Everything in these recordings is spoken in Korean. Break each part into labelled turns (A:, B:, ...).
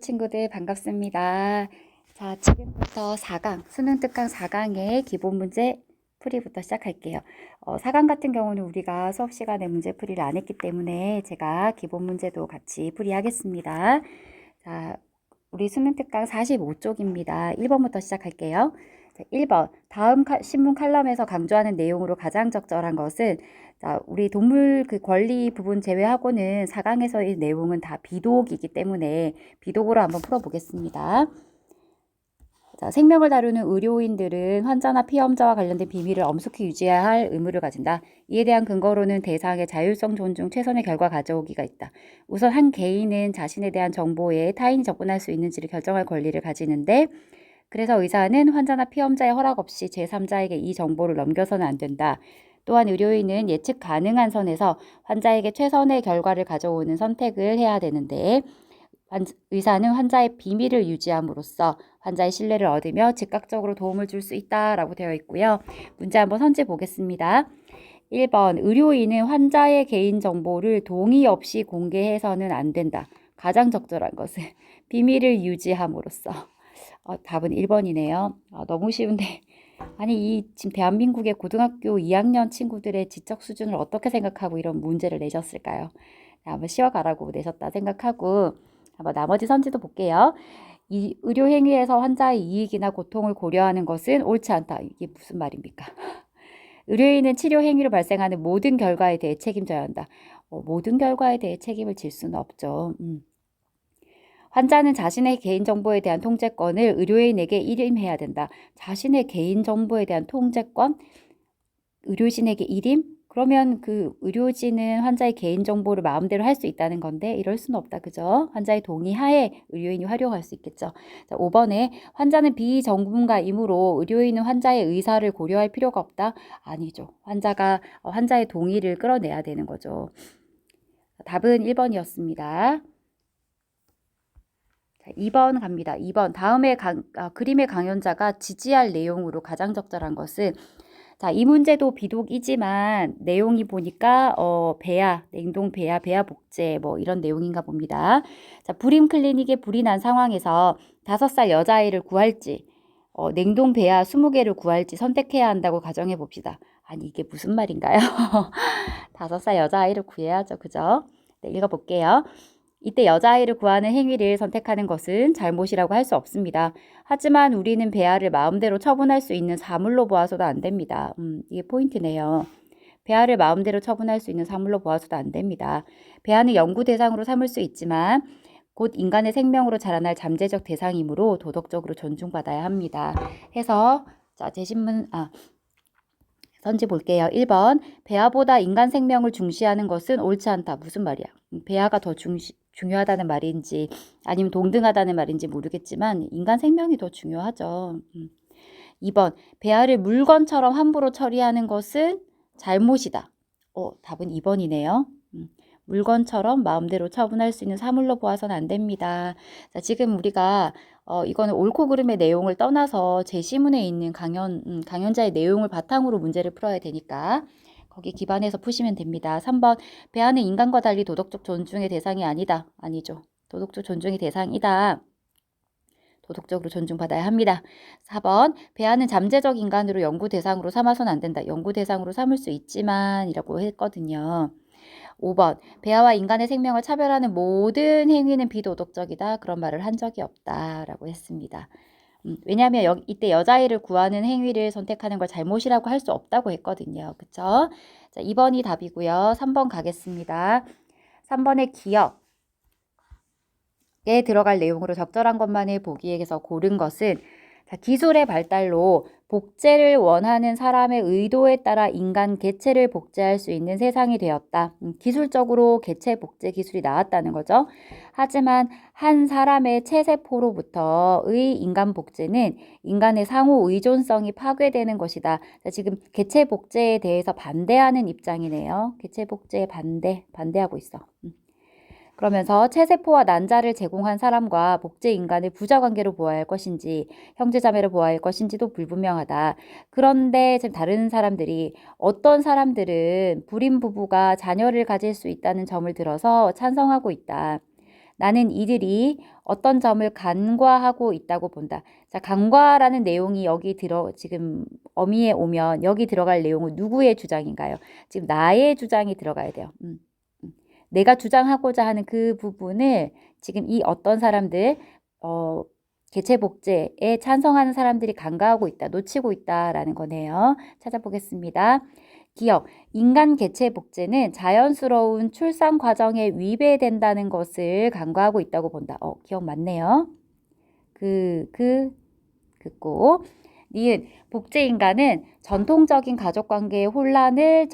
A: 친구들 반갑습니다. 자, 지금부터 4강, 수능 특강 4강의 기본 문제 풀이부터 시작할게요. 4강 같은 경우는 우리가 수업 시간에 문제 풀이를 안 했기 때문에 제가 기본 문제도 같이 풀이하겠습니다. 자, 우리 수능 특강 45쪽입니다. 1번부터 시작할게요. 자, 1번, 다음 신문 칼럼에서 강조하는 내용으로 가장 적절한 것은, 자, 우리 동물 그 권리 부분 제외하고는 4강에서의 내용은 다 비독이기 때문에 비독으로 한번 풀어보겠습니다. 자, 생명을 다루는 의료인들은 환자나 피험자와 관련된 비밀을 엄숙히 유지해야 할 의무를 가진다. 이에 대한 근거로는 대상의 자율성 존중, 최선의 결과 가져오기가 있다. 우선 한 개인은 자신에 대한 정보에 타인이 접근할 수 있는지를 결정할 권리를 가지는데, 그래서 의사는 환자나 피험자의 허락 없이 제3자에게 이 정보를 넘겨서는 안 된다. 또한 의료인은 예측 가능한 선에서 환자에게 최선의 결과를 가져오는 선택을 해야 되는데, 의사는 환자의 비밀을 유지함으로써 환자의 신뢰를 얻으며 즉각적으로 도움을 줄 수 있다라고 되어 있고요. 문제 한번 선지 보겠습니다. 1번, 의료인은 환자의 개인정보를 동의 없이 공개해서는 안 된다. 가장 적절한 것은 비밀을 유지함으로써. 답은 1번이네요. 너무 쉬운데. 아니, 지금 대한민국의 고등학교 2학년 친구들의 지적 수준을 어떻게 생각하고 이런 문제를 내셨을까요? 한번 쉬어가라고 내셨다 생각하고 한번 나머지 선지도 볼게요. 이 의료 행위에서 환자의 이익이나 고통을 고려하는 것은 옳지 않다. 이게 무슨 말입니까? 의료인은 치료 행위로 발생하는 모든 결과에 대해 책임져야 한다. 모든 결과에 대해 책임을 질 수는 없죠. 환자는 자신의 개인정보에 대한 통제권을 의료인에게 일임해야 된다. 자신의 개인정보에 대한 통제권? 의료진에게 일임? 그러면 그 의료진은 환자의 개인정보를 마음대로 할 수 있다는 건데 이럴 수는 없다. 그죠? 환자의 동의 하에 의료인이 활용할 수 있겠죠. 자, 5번에 환자는 비전문가이므로 의료인은 환자의 의사를 고려할 필요가 없다. 아니죠. 환자가 환자의 동의를 끌어내야 되는 거죠. 답은 1번이었습니다. 자, 2번 갑니다. 2번 다음에 그림의 강연자가 지지할 내용으로 가장 적절한 것은, 자, 이 문제도 비독이지만 내용이 보니까 배아, 냉동 배아, 배아 복제 뭐 이런 내용인가 봅니다. 자, 불임 클리닉에 불이 난 상황에서 5살 여자아이를 구할지 냉동 배아 20개를 구할지 선택해야 한다고 가정해 봅시다. 아니, 이게 무슨 말인가요? 5살 여자아이를 구해야죠. 그죠? 네, 읽어볼게요. 이때 여자아이를 구하는 행위를 선택하는 것은 잘못이라고 할 수 없습니다. 하지만 우리는 배아를 마음대로 처분할 수 있는 사물로 보아서도 안 됩니다. 이게 포인트네요. 배아를 마음대로 처분할 수 있는 사물로 보아서도 안 됩니다. 배아는 연구 대상으로 삼을 수 있지만 곧 인간의 생명으로 자라날 잠재적 대상이므로 도덕적으로 존중받아야 합니다. 해서 자, 선지 볼게요. 1번, 배아보다 인간 생명을 중시하는 것은 옳지 않다. 무슨 말이야? 배아가 더 중요하다는 말인지 아니면 동등하다는 말인지 모르겠지만 인간 생명이 더 중요하죠. 2번, 배아를 물건처럼 함부로 처리하는 것은 잘못이다. 답은 2번이네요. 물건처럼 마음대로 처분할 수 있는 사물로 보아서는 안 됩니다. 자, 지금 우리가 이거는 옳고 그름의 내용을 떠나서 제시문에 있는 강연자의 내용을 바탕으로 문제를 풀어야 되니까 거기 기반해서 푸시면 됩니다. 3번, 배아는 인간과 달리 도덕적 존중의 대상이 아니다. 아니죠. 도덕적 존중의 대상이다. 도덕적으로 존중받아야 합니다. 4번, 배아는 잠재적 인간으로 연구 대상으로 삼아서는 안 된다. 연구 대상으로 삼을 수 있지만 이라고 했거든요. 5번, 배아와 인간의 생명을 차별하는 모든 행위는 비도덕적이다. 그런 말을 한 적이 없다라고 했습니다. 왜냐하면 이때 여자아이를 구하는 행위를 선택하는 걸 잘못이라고 할 수 없다고 했거든요. 그쵸? 자, 2번이 답이고요. 3번 가겠습니다. 3번의 기억에 들어갈 내용으로 적절한 것만을 보기에서 고른 것은, 자, 기술의 발달로 복제를 원하는 사람의 의도에 따라 인간 개체를 복제할 수 있는 세상이 되었다. 기술적으로 개체 복제 기술이 나왔다는 거죠. 하지만 한 사람의 체세포로부터의 인간 복제는 인간의 상호 의존성이 파괴되는 것이다. 자, 지금 개체 복제에 대해서 반대하는 입장이네요. 개체 복제에 반대하고 있어. 그러면서 체세포와 난자를 제공한 사람과 복제 인간을 부자관계로 보아야 할 것인지 형제자매로 보아야 할 것인지도 불분명하다. 그런데 지금 다른 사람들이 어떤 사람들은 불임 부부가 자녀를 가질 수 있다는 점을 들어서 찬성하고 있다. 나는 이들이 어떤 점을 간과하고 있다고 본다. 자, 간과라는 내용이 여기 지금 어미에 오면 여기 들어갈 내용은 누구의 주장인가요? 지금 나의 주장이 들어가야 돼요. 내가 주장하고자 하는 그 부분을 지금 이 어떤 사람들, 개체복제에 찬성하는 사람들이 간과하고 있다, 놓치고 있다라는 거네요. 찾아보겠습니다. 기억, 인간 개체복제는 자연스러운 출산 과정에 위배된다는 것을 간과하고 있다고 본다. 기억 맞네요. 그고 니은, 복제인간은 전통적인 가족관계 혼란을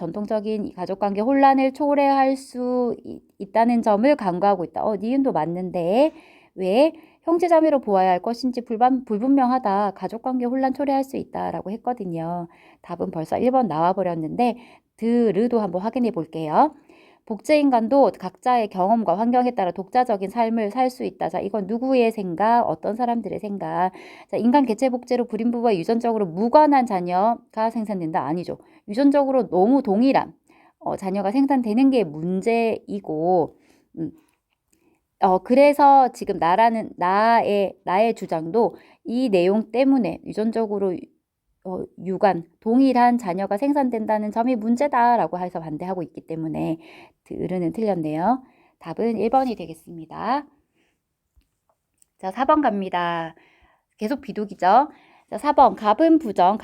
A: 초래할 수 있다는 점을 간과하고 있다. 니은도 맞는데 왜 형제자매로 보아야 할 것인지 불분명하다. 가족관계 혼란 초래할 수 있다라고 했거든요. 답은 벌써 1번 나와버렸는데 드르도 한번 확인해 볼게요. 복제인간도 각자의 경험과 환경에 따라 독자적인 삶을 살 수 있다. 자, 이건 누구의 생각? 어떤 사람들의 생각? 자, 인간 개체 복제로 불임부와 유전적으로 무관한 자녀가 생산된다? 아니죠. 유전적으로 너무 동일한 자녀가 생산되는 게 문제이고, 그래서 지금 나의 주장도 이 내용 때문에 유전적으로 동일한 자녀가 생산된다는 점이 문제다라고 해서 반대하고 있기 때문에 들은 틀렸네요. 답은 1번이 되겠습니다. 자, 4번 갑니다. 계속 비독이죠. 자, 4번 갑은 부정,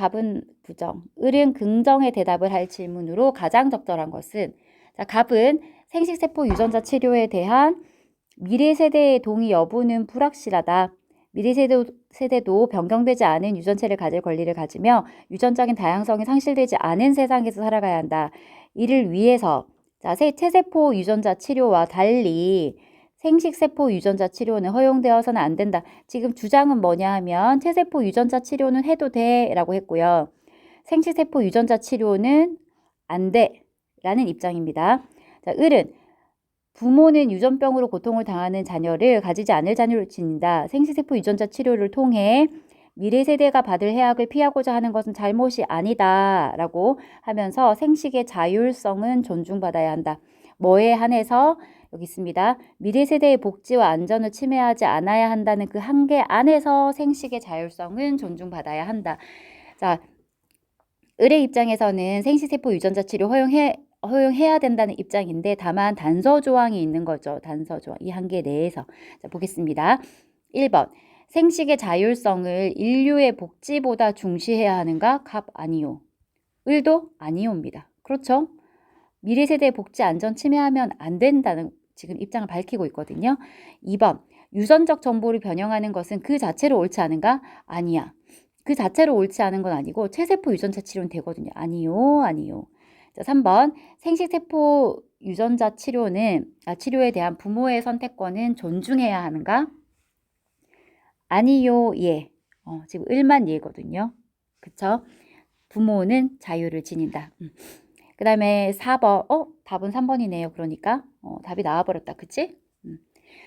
A: 을은 긍정의 대답을 할 질문으로 가장 적절한 것은 자, 갑은 생식세포 유전자 치료에 대한 미래 세대의 동의 여부는 불확실하다. 미래 세대도 변경되지 않은 유전체를 가질 권리를 가지며 유전적인 다양성이 상실되지 않은 세상에서 살아가야 한다. 이를 위해서 자, 체세포 유전자 치료와 달리 생식세포 유전자 치료는 허용되어서는 안 된다. 지금 주장은 뭐냐 하면 체세포 유전자 치료는 해도 돼 라고 했고요. 생식세포 유전자 치료는 안 돼 라는 입장입니다. 자, 을은 부모는 유전병으로 고통을 당하는 자녀를 가지지 않을 자녀를 지닌다. 생식세포 유전자 치료를 통해 미래 세대가 받을 해악을 피하고자 하는 것은 잘못이 아니다 라고 하면서 생식의 자율성은 존중받아야 한다. 뭐에 한해서 여기 있습니다. 미래 세대의 복지와 안전을 침해하지 않아야 한다는 그 한계 안에서 생식의 자율성은 존중받아야 한다. 자, 을의 입장에서는 생식세포 유전자 치료 허용해야 된다는 입장인데 다만 단서 조항이 있는 거죠. 단서 조항. 이 한계 내에서. 자, 보겠습니다. 1번. 생식의 자율성을 인류의 복지보다 중시해야 하는가? 갑 아니요. 을도 아니요입니다. 그렇죠? 미래 세대의 복지 안전 침해하면 안 된다는 지금 입장을 밝히고 있거든요. 2번. 유전적 정보를 변형하는 것은 그 자체로 옳지 않은가? 아니야. 그 자체로 옳지 않은 건 아니고 체세포 유전자 치료는 되거든요. 아니요. 자, 3번. 생식세포 유전자 치료에 대한 부모의 선택권은 존중해야 하는가? 아니요, 예. 지금 을만 예거든요. 그쵸? 부모는 자유를 지닌다. 그 다음에 4번, 답은 3번이네요. 그러니까, 답이 나와버렸다. 그치?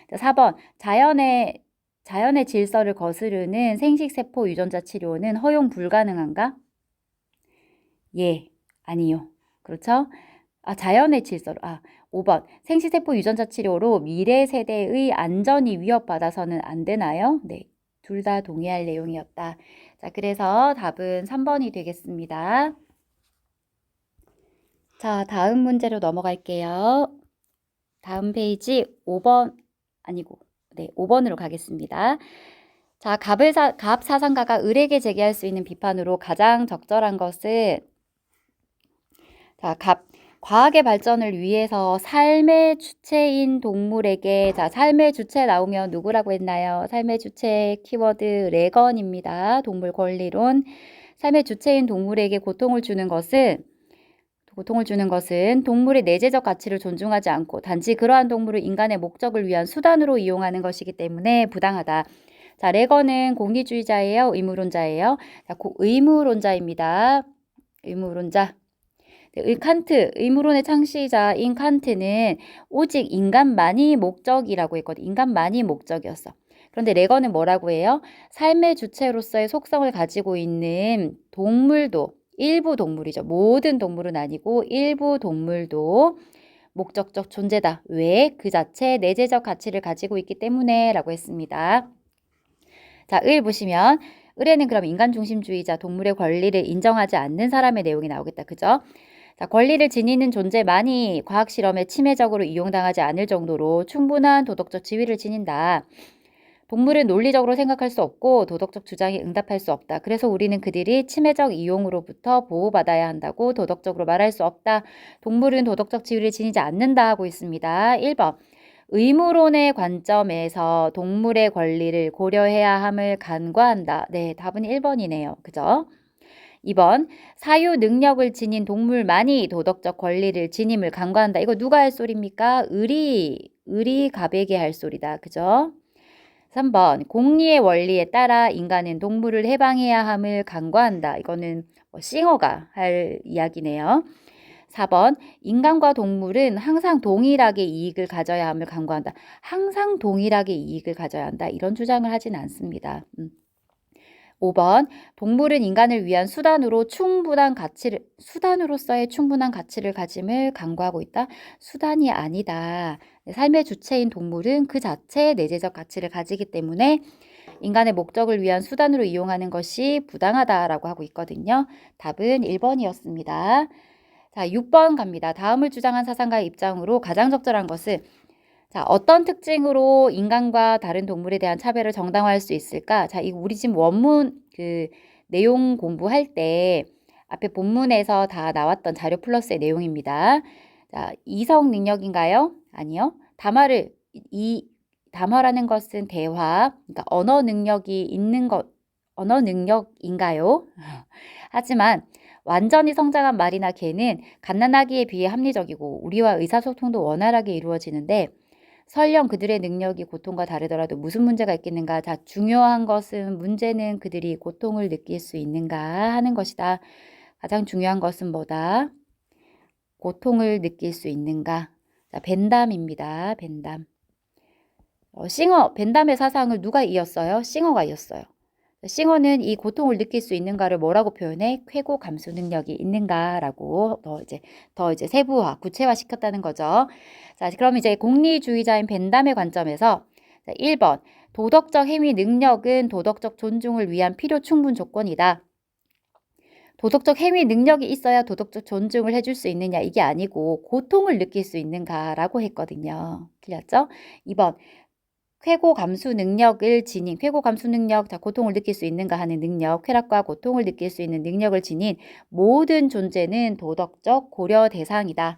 A: 자, 4번, 자연의 질서를 거스르는 생식세포 유전자 치료는 허용 불가능한가? 예, 아니요. 그렇죠? 자연의 질서로. 5번. 생식세포 유전자 치료로 미래 세대의 안전이 위협받아서는 안 되나요? 네. 둘 다 동의할 내용이었다. 자, 그래서 답은 3번이 되겠습니다. 자, 다음 문제로 넘어갈게요. 다음 페이지 5번으로 가겠습니다. 자, 갑 사상가가 을에게 제기할 수 있는 비판으로 가장 적절한 것은 자, 과학의 발전을 위해서 삶의 주체인 동물에게 삶의 주체 나오면 누구라고 했나요? 삶의 주체 키워드 레건입니다. 동물 권리론. 삶의 주체인 동물에게 고통을 주는 것은 동물의 내재적 가치를 존중하지 않고 단지 그러한 동물을 인간의 목적을 위한 수단으로 이용하는 것이기 때문에 부당하다. 자, 레건은 공리주의자예요? 의무론자예요? 자, 의무론자입니다. 의무론자. 칸트, 의무론의 창시자인 칸트는 오직 인간만이 목적이라고 했거든. 인간만이 목적이었어. 그런데 레건은 뭐라고 해요? 삶의 주체로서의 속성을 가지고 있는 동물도 일부 동물이죠. 모든 동물은 아니고 일부 동물도 목적적 존재다. 왜? 그 자체 내재적 가치를 가지고 있기 때문에 라고 했습니다. 자, 을 보시면 을에는 그럼 인간중심주의자, 동물의 권리를 인정하지 않는 사람의 내용이 나오겠다. 그죠? 자, 권리를 지니는 존재만이 과학실험에 침해적으로 이용당하지 않을 정도로 충분한 도덕적 지위를 지닌다. 동물은 논리적으로 생각할 수 없고 도덕적 주장에 응답할 수 없다. 그래서 우리는 그들이 침해적 이용으로부터 보호받아야 한다고 도덕적으로 말할 수 없다. 동물은 도덕적 지위를 지니지 않는다 하고 있습니다. 1번. 의무론의 관점에서 동물의 권리를 고려해야 함을 간과한다. 네, 답은 1번이네요. 그죠? 2번. 사유 능력을 지닌 동물만이 도덕적 권리를 지님을 간과한다. 이거 누가 할 소리입니까? 을이 갑에게 할 소리다. 그죠? 3번. 공리의 원리에 따라 인간은 동물을 해방해야 함을 간과한다. 이거는 싱어가 할 이야기네요. 4번. 인간과 동물은 항상 동일하게 이익을 가져야 함을 간과한다. 항상 동일하게 이익을 가져야 한다. 이런 주장을 하진 않습니다. 5번. 동물은 인간을 위한 수단으로서의 충분한 가치를 가짐을 강구하고 있다. 수단이 아니다. 삶의 주체인 동물은 그 자체의 내재적 가치를 가지기 때문에 인간의 목적을 위한 수단으로 이용하는 것이 부당하다라고 하고 있거든요. 답은 1번이었습니다. 자, 6번 갑니다. 다음을 주장한 사상가의 입장으로 가장 적절한 것은 자, 어떤 특징으로 인간과 다른 동물에 대한 차별을 정당화할 수 있을까? 자, 이거 우리 지금 원문 내용 공부할 때 앞에 본문에서 다 나왔던 자료 플러스의 내용입니다. 자, 이성 능력인가요? 아니요. 담화라는 것은 대화, 그러니까 언어 능력인가요? 하지만 완전히 성장한 말이나 개는 갓난아기에 비해 합리적이고 우리와 의사소통도 원활하게 이루어지는데 설령 그들의 능력이 고통과 다르더라도 무슨 문제가 있겠는가? 자, 중요한 것은 문제는 그들이 고통을 느낄 수 있는가 하는 것이다. 가장 중요한 것은 뭐다? 고통을 느낄 수 있는가? 자, 벤담입니다. 벤담. 벤담의 사상을 누가 이었어요? 싱어가 이었어요. 싱어는 이 고통을 느낄 수 있는가를 뭐라고 표현해? 쾌고 감수 능력이 있는가라고 더 이제 세부화, 구체화 시켰다는 거죠. 자, 그럼 이제 공리주의자인 벤담의 관점에서 1번. 도덕적 행위 능력은 도덕적 존중을 위한 필요 충분 조건이다. 도덕적 행위 능력이 있어야 도덕적 존중을 해줄 수 있느냐 이게 아니고 고통을 느낄 수 있는가라고 했거든요. 틀렸죠? 2번. 쾌고 감수 능력을 지닌 쾌고 감수 능력, 자, 고통을 느낄 수 있는가 하는 능력, 쾌락과 고통을 느낄 수 있는 능력을 지닌 모든 존재는 도덕적 고려 대상이다.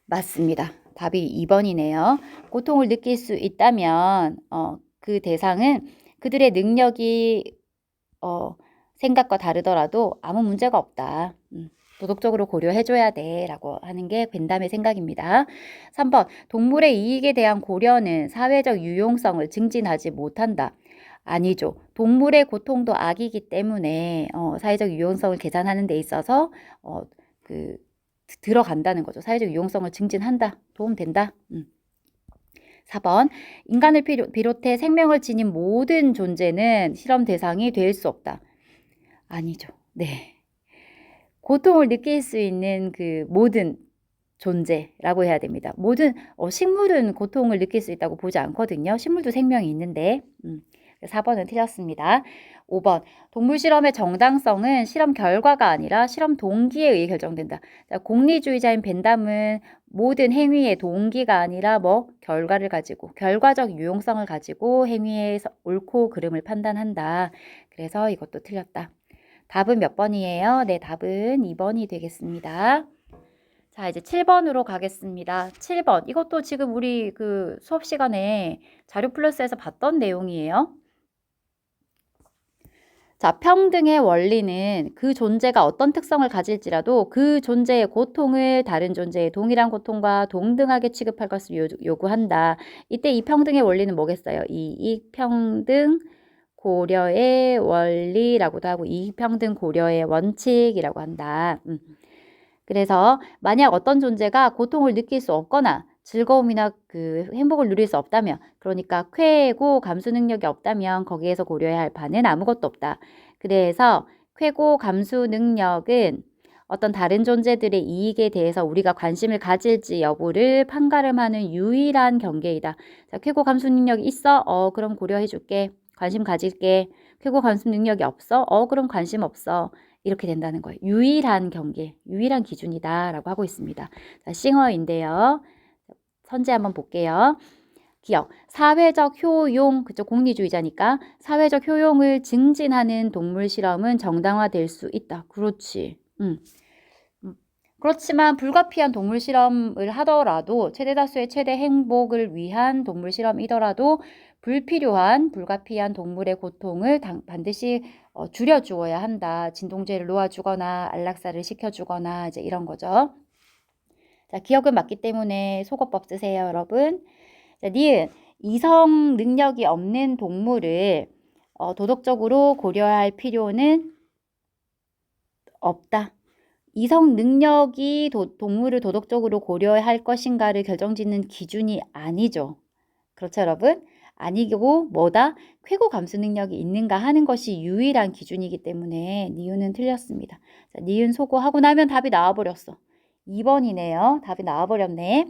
A: 맞습니다. 답이 2번이네요. 고통을 느낄 수 있다면 그 대상은 그들의 능력이 생각과 다르더라도 아무 문제가 없다. 도덕적으로 고려해줘야 돼 라고 하는 게 벤담의 생각입니다. 3번. 동물의 이익에 대한 고려는 사회적 유용성을 증진하지 못한다. 아니죠. 동물의 고통도 악이기 때문에 사회적 유용성을 계산하는 데 있어서 들어간다는 거죠. 사회적 유용성을 증진한다. 도움된다. 4번. 인간을 비롯해 생명을 지닌 모든 존재는 실험 대상이 될 수 없다. 아니죠. 네. 고통을 느낄 수 있는 그 모든 존재라고 해야 됩니다. 식물은 고통을 느낄 수 있다고 보지 않거든요. 식물도 생명이 있는데 4번은 틀렸습니다. 5번. 동물 실험의 정당성은 실험 결과가 아니라 실험 동기에 의해 결정된다. 자, 공리주의자인 벤담은 모든 행위의 동기가 아니라 결과를 가지고 결과적 유용성을 가지고 행위의 옳고 그름을 판단한다. 그래서 이것도 틀렸다. 답은 몇 번이에요? 네, 답은 2번이 되겠습니다. 자, 이제 7번으로 가겠습니다. 7번. 이것도 지금 우리 수업 시간에 자료 플러스에서 봤던 내용이에요. 자, 평등의 원리는 그 존재가 어떤 특성을 가질지라도 그 존재의 고통을 다른 존재의 동일한 고통과 동등하게 취급할 것을 요구한다. 이때 이 평등의 원리는 뭐겠어요? 이익평등 고려의 원리라고도 하고 이익평등 고려의 원칙이라고 한다. 그래서 만약 어떤 존재가 고통을 느낄 수 없거나 즐거움이나 행복을 누릴 수 없다면, 그러니까 쾌고 감수 능력이 없다면 거기에서 고려해야 할 바는 아무것도 없다. 그래서 쾌고 감수 능력은 어떤 다른 존재들의 이익에 대해서 우리가 관심을 가질지 여부를 판가름하는 유일한 경계이다. 자, 쾌고 감수 능력이 있어? 그럼 고려해 줄게. 관심 가질게. 쾌고 감수 능력이 없어? 그럼 관심 없어. 이렇게 된다는 거예요. 유일한 경계, 유일한 기준이다 라고 하고 있습니다. 자, 싱어인데요. 선제 한번 볼게요. 기억, 사회적 효용, 그쵸, 공리주의자니까 사회적 효용을 증진하는 동물 실험은 정당화될 수 있다. 그렇지. 그렇지만 불가피한 동물 실험을 하더라도 최대 다수의 최대 행복을 위한 동물 실험이더라도 불필요한 불가피한 동물의 고통을 반드시 줄여주어야 한다. 진통제를 놓아주거나 안락사를 시켜주거나 이제 이런 거죠. 자, 기억은 맞기 때문에 속어법 쓰세요, 여러분. 자, 니은 이성 능력이 없는 동물을 도덕적으로 고려할 필요는 없다. 이성 능력이 동물을 도덕적으로 고려할 것인가를 결정짓는 기준이 아니죠. 그렇죠, 여러분? 아니고 뭐다? 쾌고 감수 능력이 있는가 하는 것이 유일한 기준이기 때문에 니은은 틀렸습니다. 자, 니은 소거하고 나면 답이 나와버렸어. 2번이네요. 답이 나와버렸네.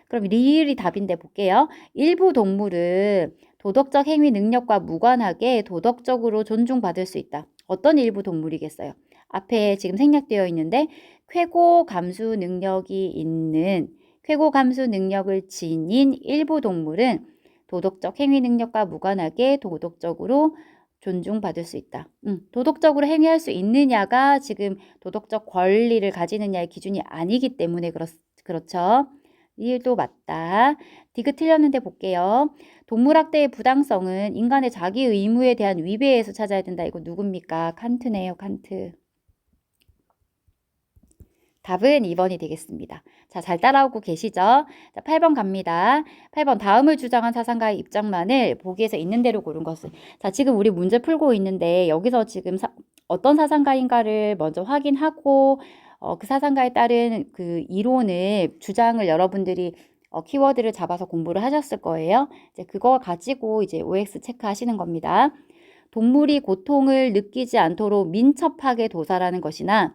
A: 그럼 리을이 답인데 볼게요. 일부 동물은 도덕적 행위 능력과 무관하게 도덕적으로 존중받을 수 있다. 어떤 일부 동물이겠어요? 앞에 지금 생략되어 있는데 쾌고 감수 능력이 있는 쾌고 감수 능력을 지닌 일부 동물은 도덕적 행위 능력과 무관하게 도덕적으로 존중받을 수 있다. 도덕적으로 행위할 수 있느냐가 지금 도덕적 권리를 가지느냐의 기준이 아니기 때문에 그렇죠. 리을도 맞다. 디귿 틀렸는데 볼게요. 동물학대의 부당성은 인간의 자기 의무에 대한 위배에서 찾아야 된다. 이거 누굽니까? 칸트네요. 칸트. 답은 2번이 되겠습니다. 자, 잘 따라오고 계시죠? 자, 8번 갑니다. 8번 다음을 주장한 사상가의 입장만을 보기에서 있는 대로 고른 것은. 자, 지금 우리 문제 풀고 있는데 여기서 지금 어떤 사상가인가를 먼저 확인하고 그 사상가에 따른 그 이론을 주장을 여러분들이 키워드를 잡아서 공부를 하셨을 거예요. 이제 그거 가지고 이제 OX 체크하시는 겁니다. 동물이 고통을 느끼지 않도록 민첩하게 도살하는 것이나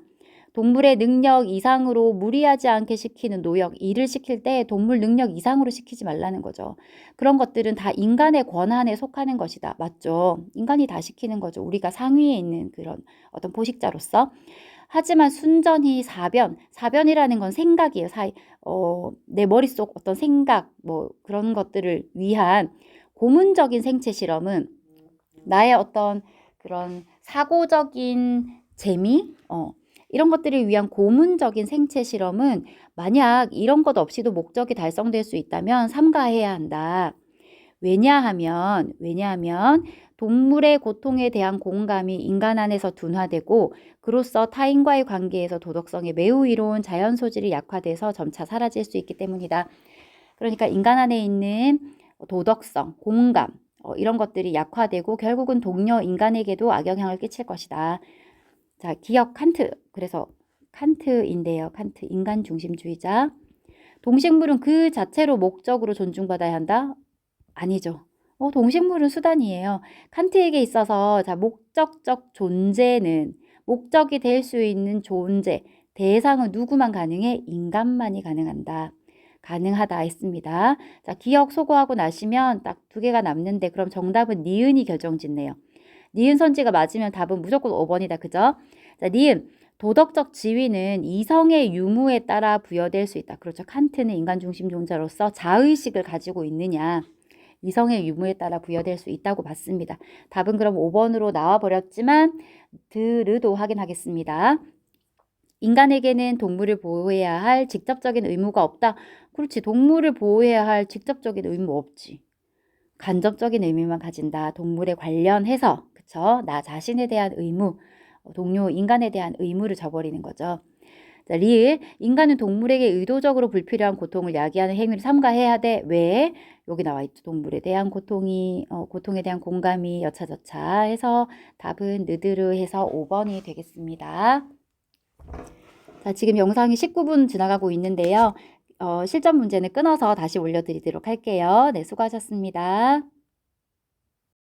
A: 동물의 능력 이상으로 무리하지 않게 시키는 노역, 일을 시킬 때 동물 능력 이상으로 시키지 말라는 거죠. 그런 것들은 다 인간의 권한에 속하는 것이다. 맞죠? 인간이 다 시키는 거죠. 우리가 상위에 있는 그런 어떤 포식자로서. 하지만 순전히 사변이라는 건 생각이에요. 내 머릿속 어떤 생각, 뭐 그런 것들을 위한 고문적인 생체 실험은 나의 어떤 그런 사고적인 재미, 이런 것들을 위한 고문적인 생체 실험은 만약 이런 것 없이도 목적이 달성될 수 있다면 삼가해야 한다. 왜냐하면 동물의 고통에 대한 공감이 인간 안에서 둔화되고 그로써 타인과의 관계에서 도덕성에 매우 이로운 자연 소질이 약화돼서 점차 사라질 수 있기 때문이다. 그러니까 인간 안에 있는 도덕성, 공감 이런 것들이 약화되고 결국은 동료 인간에게도 악영향을 끼칠 것이다. 자, 기억 칸트. 그래서 칸트인데요. 칸트 인간 중심주의자. 동식물은 그 자체로 목적으로 존중받아야 한다? 아니죠. 동식물은 수단이에요. 칸트에게 있어서 자, 목적적 존재는 목적이 될 수 있는 존재, 대상은 누구만 가능해? 인간만이 가능하다 했습니다. 자, 기억 소거하고 나시면 딱 2개가 남는데 그럼 정답은 니은이 결정짓네요. 니은 선지가 맞으면 답은 무조건 5번이다. 그죠? 자, 니은. 도덕적 지위는 이성의 유무에 따라 부여될 수 있다. 그렇죠. 칸트는 인간 중심 존재로서 자의식을 가지고 있느냐. 이성의 유무에 따라 부여될 수 있다고 봤습니다. 답은 그럼 5번으로 나와버렸지만 드르도 확인하겠습니다. 인간에게는 동물을 보호해야 할 직접적인 의무가 없다. 그렇지. 동물을 보호해야 할 직접적인 의무 없지. 간접적인 의미만 가진다. 동물에 관련해서 그쵸? 나 자신에 대한 의무, 동료 인간에 대한 의무를 저버리는 거죠. 자, 리을. 인간은 동물에게 의도적으로 불필요한 고통을 야기하는 행위를 삼가해야 돼. 왜? 여기 나와 있죠. 동물에 대한 고통에 대한 공감이 여차저차 해서 답은 느드르 해서 5번이 되겠습니다. 자, 지금 영상이 19분 지나가고 있는데요. 실전 문제는 끊어서 다시 올려드리도록 할게요. 네, 수고하셨습니다.